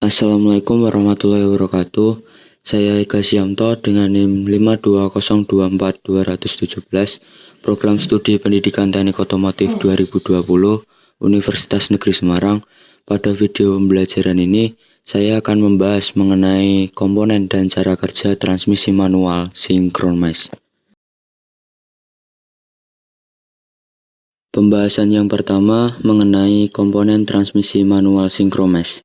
Assalamualaikum warahmatullahi wabarakatuh. Saya Eka Siamto dengan NIM 520242217, Program Studi Pendidikan Teknik Otomotif 2020, Universitas Negeri Semarang. Pada video pembelajaran ini, saya akan membahas mengenai komponen dan cara kerja transmisi manual sinkronis. Pembahasan yang pertama mengenai komponen transmisi manual sinkronis.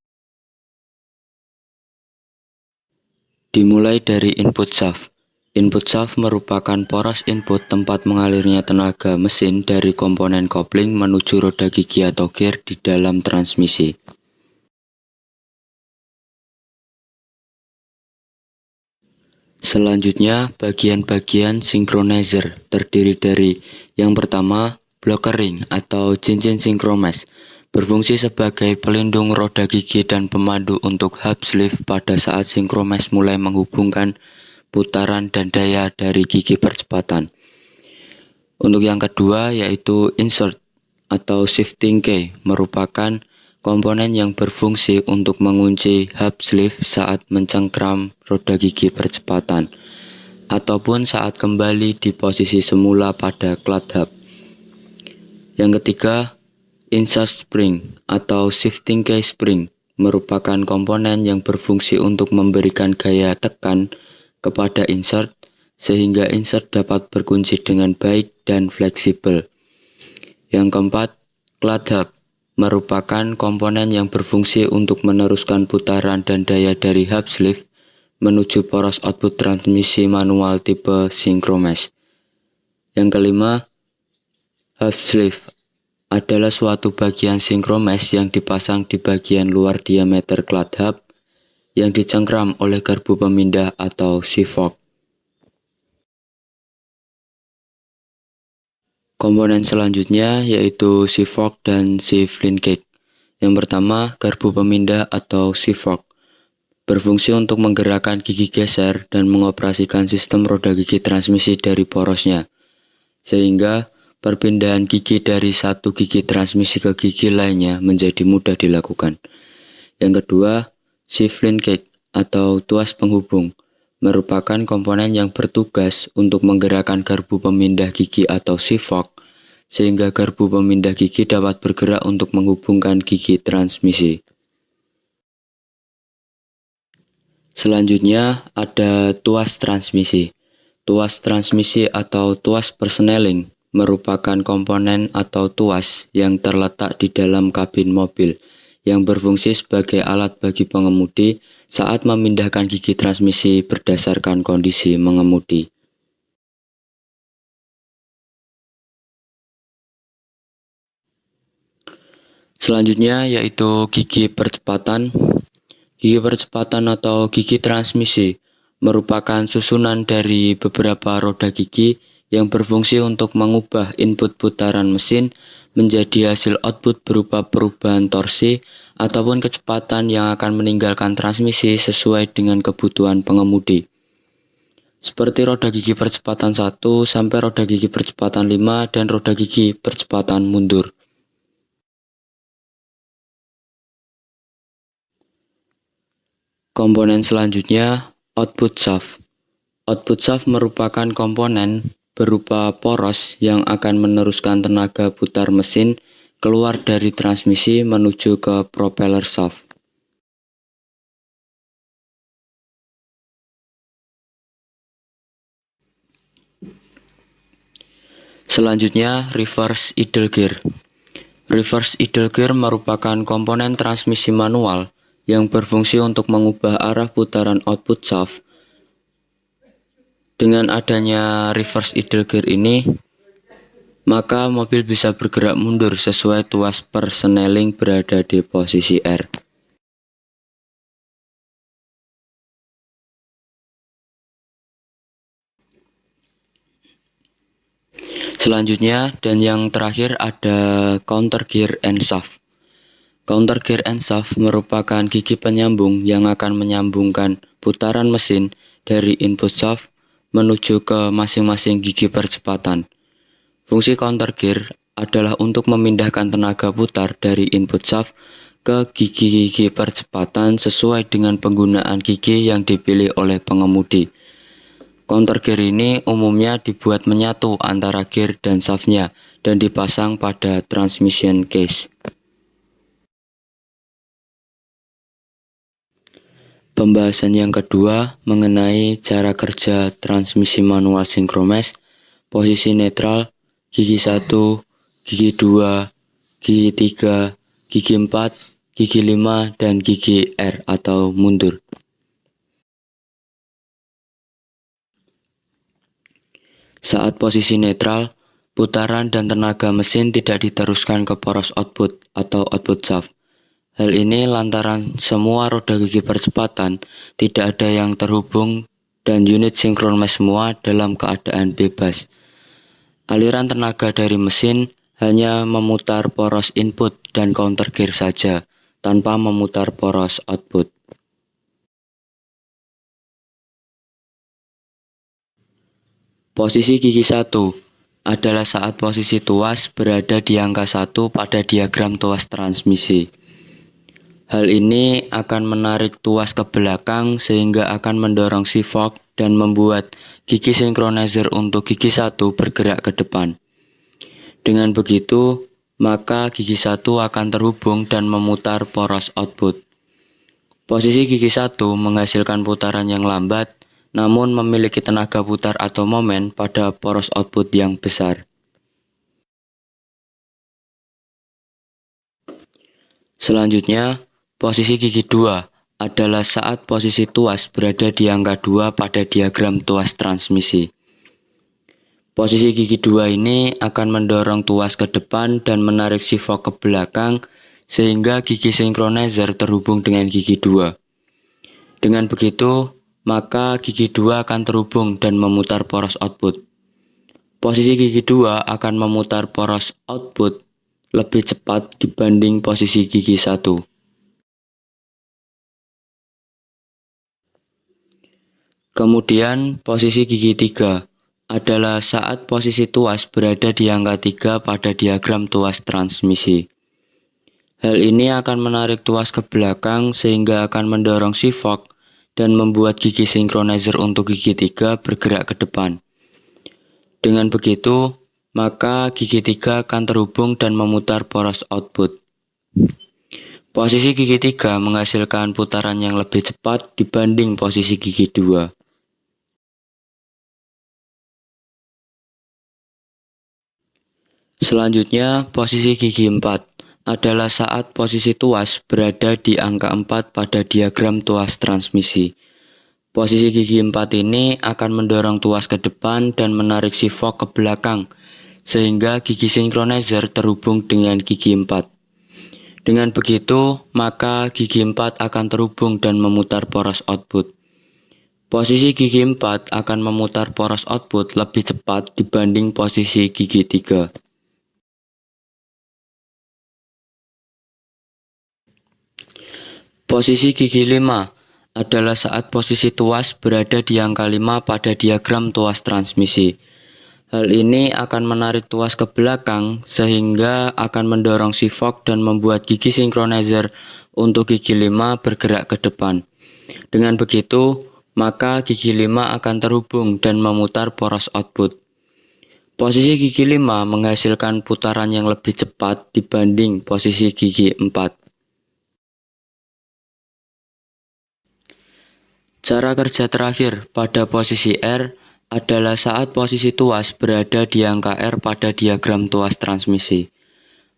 Dimulai dari input shaft. Input shaft merupakan poros input tempat mengalirnya tenaga mesin dari komponen kopling menuju roda gigi atau gear di dalam transmisi. Selanjutnya, bagian-bagian synchronizers terdiri dari yang pertama, blocker ring atau cincin sinkronis, berfungsi sebagai pelindung roda gigi dan pemandu untuk hub sleeve pada saat sinkronis mulai menghubungkan putaran dan daya dari gigi percepatan. Untuk yang kedua yaitu insert atau shifting key, merupakan komponen yang berfungsi untuk mengunci hub sleeve saat mencengkram roda gigi percepatan ataupun saat kembali di posisi semula pada clutch hub. Yang ketiga, insert spring atau shifting key spring, merupakan komponen yang berfungsi untuk memberikan gaya tekan kepada insert sehingga insert dapat berkunci dengan baik dan fleksibel. Yang keempat, clutch hub merupakan komponen yang berfungsi untuk meneruskan putaran dan daya dari hub sleeve menuju poros output transmisi manual tipe sinkronis. Yang kelima, hub sleeve adalah suatu bagian sinkronis yang dipasang di bagian luar diameter clutch hub yang dicengkram oleh garpu pemindah atau C-fork. Komponen selanjutnya yaitu C-fork dan C-linkage. Yang pertama, garpu pemindah atau C-fork berfungsi untuk menggerakkan gigi geser dan mengoperasikan sistem roda gigi transmisi dari porosnya, sehingga perpindahan gigi dari satu gigi transmisi ke gigi lainnya menjadi mudah dilakukan. Yang kedua, C-linkage atau tuas penghubung merupakan komponen yang bertugas untuk menggerakkan garpu pemindah gigi atau C-fork sehingga garpu pemindah gigi dapat bergerak untuk menghubungkan gigi transmisi. Selanjutnya ada tuas transmisi. Tuas transmisi atau tuas persneling merupakan komponen atau tuas yang terletak di dalam kabin mobil yang berfungsi sebagai alat bagi pengemudi saat memindahkan gigi transmisi berdasarkan kondisi mengemudi. Selanjutnya yaitu gigi percepatan. Gigi percepatan atau gigi transmisi merupakan susunan dari beberapa roda gigi yang berfungsi untuk mengubah input putaran mesin menjadi hasil output berupa perubahan torsi ataupun kecepatan yang akan meninggalkan transmisi sesuai dengan kebutuhan pengemudi. Seperti roda gigi percepatan 1 sampai roda gigi percepatan 5 dan roda gigi percepatan mundur. Komponen selanjutnya, output shaft. Output shaft merupakan komponen berupa poros yang akan meneruskan tenaga putar mesin keluar dari transmisi menuju ke propeller shaft. Selanjutnya, reverse idle gear. Reverse idle gear merupakan komponen transmisi manual yang berfungsi untuk mengubah arah putaran output shaft. Dengan adanya reverse idle gear ini, maka mobil bisa bergerak mundur sesuai tuas persneling berada di posisi R. Selanjutnya dan yang terakhir ada counter gear and shaft. Counter gear and shaft merupakan gigi penyambung yang akan menyambungkan putaran mesin dari input shaft menuju ke masing-masing gigi percepatan. Fungsi counter gear adalah untuk memindahkan tenaga putar dari input shaft ke gigi-gigi percepatan sesuai dengan penggunaan gigi yang dipilih oleh pengemudi. Counter gear ini umumnya dibuat menyatu antara gear dan shaftnya dan dipasang pada transmission case. Pembahasan yang kedua mengenai cara kerja transmisi manual sinkromes, posisi netral, gigi 1, gigi 2, gigi 3, gigi 4, gigi 5, dan gigi R atau mundur. Saat posisi netral, putaran dan tenaga mesin tidak diteruskan ke poros output atau output shaft. Hal ini lantaran semua roda gigi percepatan tidak ada yang terhubung dan unit sinkromes semua dalam keadaan bebas. Aliran tenaga dari mesin hanya memutar poros input dan counter gear saja, tanpa memutar poros output. Posisi gigi 1 adalah saat posisi tuas berada di angka 1 pada diagram tuas transmisi. Hal ini akan menarik tuas ke belakang sehingga akan mendorong si fork dan membuat gigi synchronozer untuk gigi 1 bergerak ke depan. Dengan begitu, maka gigi 1 akan terhubung dan memutar poros output. Posisi gigi 1 menghasilkan putaran yang lambat, namun memiliki tenaga putar atau momen pada poros output yang besar. Selanjutnya, posisi gigi 2 adalah saat posisi tuas berada di angka 2 pada diagram tuas transmisi. Posisi gigi 2 ini akan mendorong tuas ke depan dan menarik si fork ke belakang sehingga gigi synchronizer terhubung dengan gigi 2. Dengan begitu, maka gigi 2 akan terhubung dan memutar poros output. Posisi gigi 2 akan memutar poros output lebih cepat dibanding posisi gigi 1. Kemudian posisi gigi 3 adalah saat posisi tuas berada di angka 3 pada diagram tuas transmisi. Hal ini akan menarik tuas ke belakang sehingga akan mendorong si fork dan membuat gigi synchronizer untuk gigi 3 bergerak ke depan. Dengan begitu, maka gigi 3 akan terhubung dan memutar poros output. Posisi gigi 3 menghasilkan putaran yang lebih cepat dibanding posisi gigi 2. Selanjutnya, posisi gigi 4 adalah saat posisi tuas berada di angka 4 pada diagram tuas transmisi. Posisi gigi 4 ini akan mendorong tuas ke depan dan menarik si fork ke belakang, sehingga gigi synchronizer terhubung dengan gigi 4. Dengan begitu, maka gigi 4 akan terhubung dan memutar poros output. Posisi gigi 4 akan memutar poros output lebih cepat dibanding posisi gigi 3. Posisi gigi 5 adalah saat posisi tuas berada di angka 5 pada diagram tuas transmisi. Hal ini akan menarik tuas ke belakang sehingga akan mendorong si fork dan membuat gigi synchronizer untuk gigi 5 bergerak ke depan. Dengan begitu, maka gigi 5 akan terhubung dan memutar poros output. Posisi gigi 5 menghasilkan putaran yang lebih cepat dibanding posisi gigi 4. Cara kerja terakhir pada posisi R adalah saat posisi tuas berada di angka R pada diagram tuas transmisi.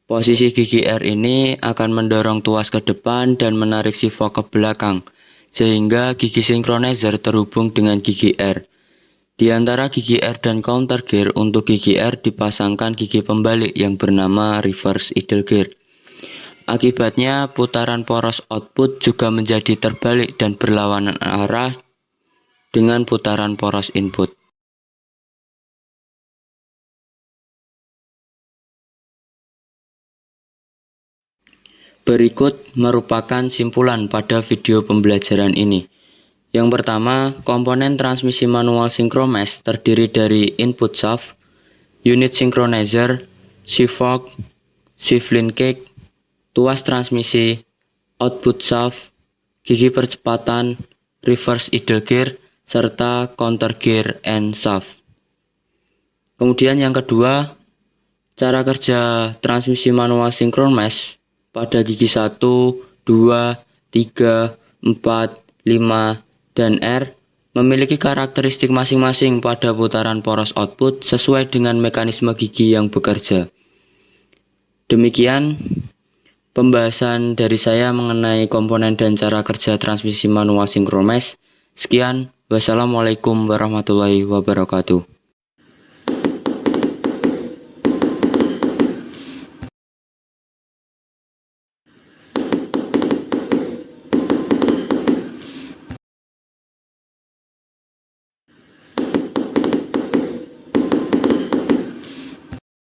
Posisi gigi R ini akan mendorong tuas ke depan dan menarik si fork ke belakang, sehingga gigi synchronizer terhubung dengan gigi R. Di antara gigi R dan counter gear untuk gigi R dipasangkan gigi pembalik yang bernama reverse idle gear. Akibatnya, putaran poros output juga menjadi terbalik dan berlawanan arah dengan putaran poros input. Berikut merupakan simpulan pada video pembelajaran ini. Yang pertama, komponen transmisi manual syncromesh terdiri dari input shaft, unit synchronizer, shift fork, shift linkage, tuas transmisi, output shaft, gigi percepatan, reverse idle gear, serta counter gear and shaft. Kemudian yang kedua, cara kerja transmisi manual synchromesh pada gigi 1, 2, 3, 4, 5, dan R memiliki karakteristik masing-masing pada putaran poros output sesuai dengan mekanisme gigi yang bekerja. Demikian pembahasan dari saya mengenai komponen dan cara kerja transmisi manual synchromesh. Sekian, wassalamualaikum warahmatullahi wabarakatuh.